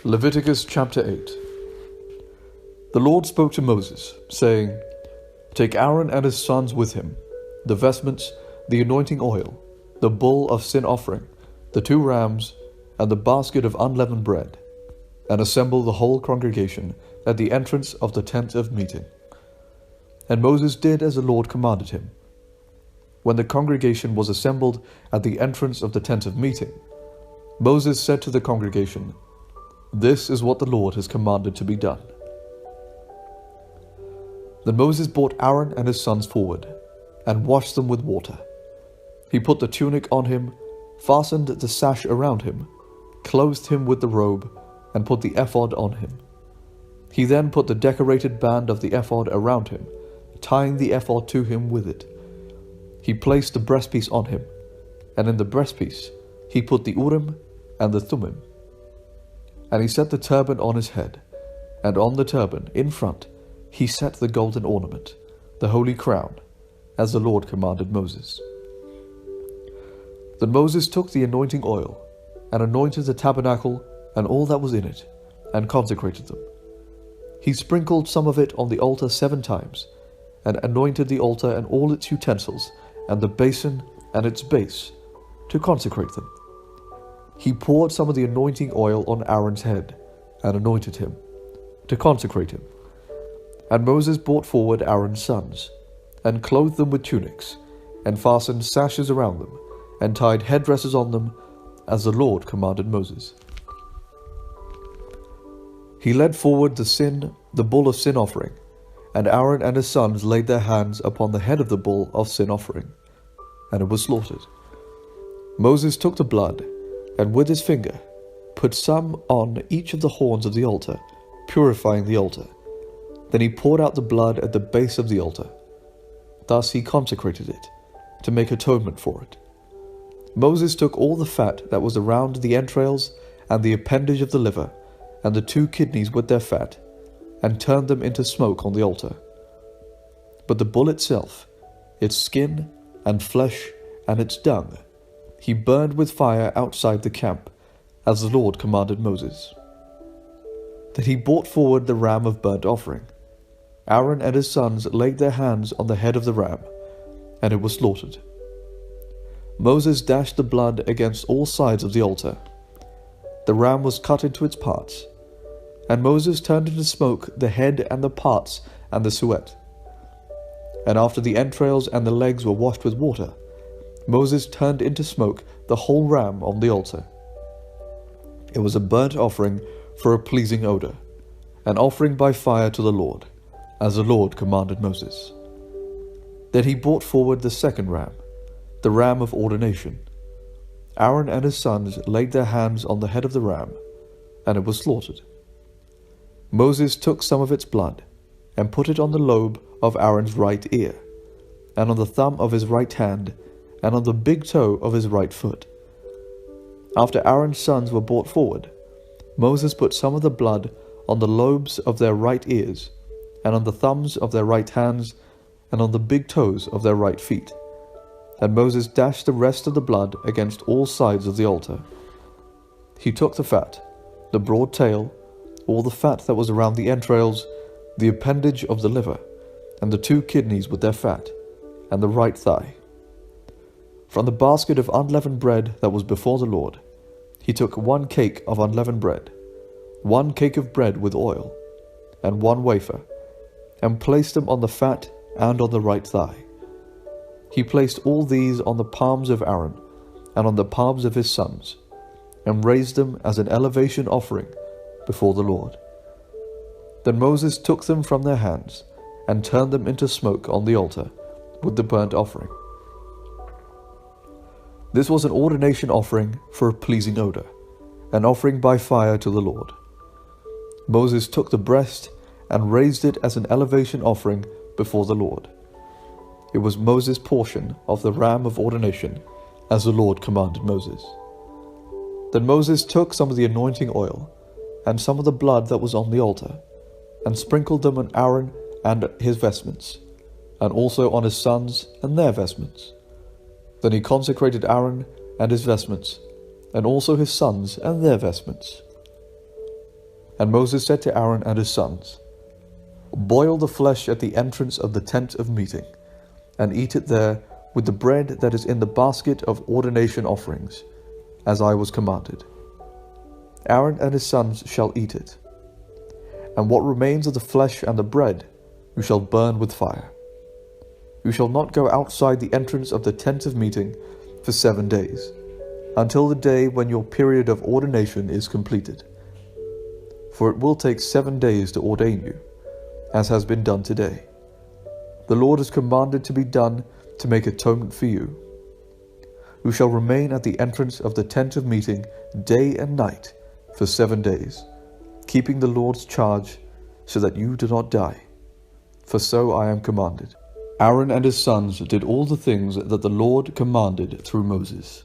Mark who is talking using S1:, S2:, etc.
S1: Leviticus chapter 8. The Lord spoke to Moses, saying, Take Aaron and his sons with him, the vestments, the anointing oil, the bull of sin offering, the 2 rams, and the basket of unleavened bread, and assemble the whole congregation at the entrance of the tent of meeting. And Moses did as the Lord commanded him. When the congregation was assembled at the entrance of the tent of meeting, Moses said to the congregation, This is what the Lord has commanded to be done. Then Moses brought Aaron and his sons forward, and washed them with water. He put the tunic on him, fastened the sash around him, clothed him with the robe, and put the ephod on him. He then put the decorated band of the ephod around him, tying the ephod to him with it. He placed the breastpiece on him, and in the breastpiece he put the Urim and the Thummim. And he set the turban on his head, and on the turban, in front, he set the golden ornament, the holy crown, as the Lord commanded Moses. Then Moses took the anointing oil, and anointed the tabernacle and all that was in it, and consecrated them. He sprinkled some of it on the altar 7 times, and anointed the altar and all its utensils, and the basin and its base, to consecrate them. He poured some of the anointing oil on Aaron's head, and anointed him, to consecrate him. And Moses brought forward Aaron's sons, and clothed them with tunics, and fastened sashes around them, and tied headdresses on them, as the Lord commanded Moses. He led forward the bull of sin offering, and Aaron and his sons laid their hands upon the head of the bull of sin offering, and it was slaughtered. Moses took the blood, and with his finger put some on each of the horns of the altar, purifying the altar. Then he poured out the blood at the base of the altar. Thus he consecrated it, to make atonement for it. Moses took all the fat that was around the entrails, and the appendage of the liver, and the 2 kidneys with their fat, and turned them into smoke on the altar. But the bull itself, its skin and flesh and its dung, he burned with fire outside the camp, as the Lord commanded Moses. Then he brought forward the ram of burnt offering. Aaron and his sons laid their hands on the head of the ram, and it was slaughtered. Moses dashed the blood against all sides of the altar. The ram was cut into its parts, and Moses turned into smoke the head and the parts and the suet. And after the entrails and the legs were washed with water, Moses turned into smoke the whole ram on the altar. It was a burnt offering for a pleasing odor, an offering by fire to the Lord, as the Lord commanded Moses. Then he brought forward the 2nd ram, the ram of ordination. Aaron and his sons laid their hands on the head of the ram, and it was slaughtered. Moses took some of its blood, and put it on the lobe of Aaron's right ear, and on the thumb of his right hand, and on the big toe of his right foot. After Aaron's sons were brought forward, Moses put some of the blood on the lobes of their right ears, and on the thumbs of their right hands, and on the big toes of their right feet. And Moses dashed the rest of the blood against all sides of the altar. He took the fat, the broad tail, all the fat that was around the entrails, the appendage of the liver, and the 2 kidneys with their fat, and the right thigh. From the basket of unleavened bread that was before the Lord, he took 1 cake of unleavened bread, 1 cake of bread with oil, and 1 wafer, and placed them on the fat and on the right thigh. He placed all these on the palms of Aaron, and on the palms of his sons, and raised them as an elevation offering before the Lord. Then Moses took them from their hands, and turned them into smoke on the altar, with the burnt offering. This was an ordination offering for a pleasing odor, an offering by fire to the Lord. Moses took the breast, and raised it as an elevation offering before the Lord. It was Moses' portion of the ram of ordination, as the Lord commanded Moses. Then Moses took some of the anointing oil, and some of the blood that was on the altar, and sprinkled them on Aaron and his vestments, and also on his sons and their vestments. Then he consecrated Aaron and his vestments, and also his sons and their vestments. And Moses said to Aaron and his sons, "Boil the flesh at the entrance of the tent of meeting, and eat it there with the bread that is in the basket of ordination offerings, as I was commanded. Aaron and his sons shall eat it. And what remains of the flesh and the bread you shall burn with fire. You shall not go outside the entrance of the tent of meeting for 7 days, until the day when your period of ordination is completed. For it will take 7 days to ordain you, as has been done today. The Lord has commanded to be done to make atonement for you. You shall remain at the entrance of the tent of meeting day and night for 7 days, keeping the Lord's charge, so that you do not die. For so I am commanded." Aaron and his sons did all the things that the Lord commanded through Moses.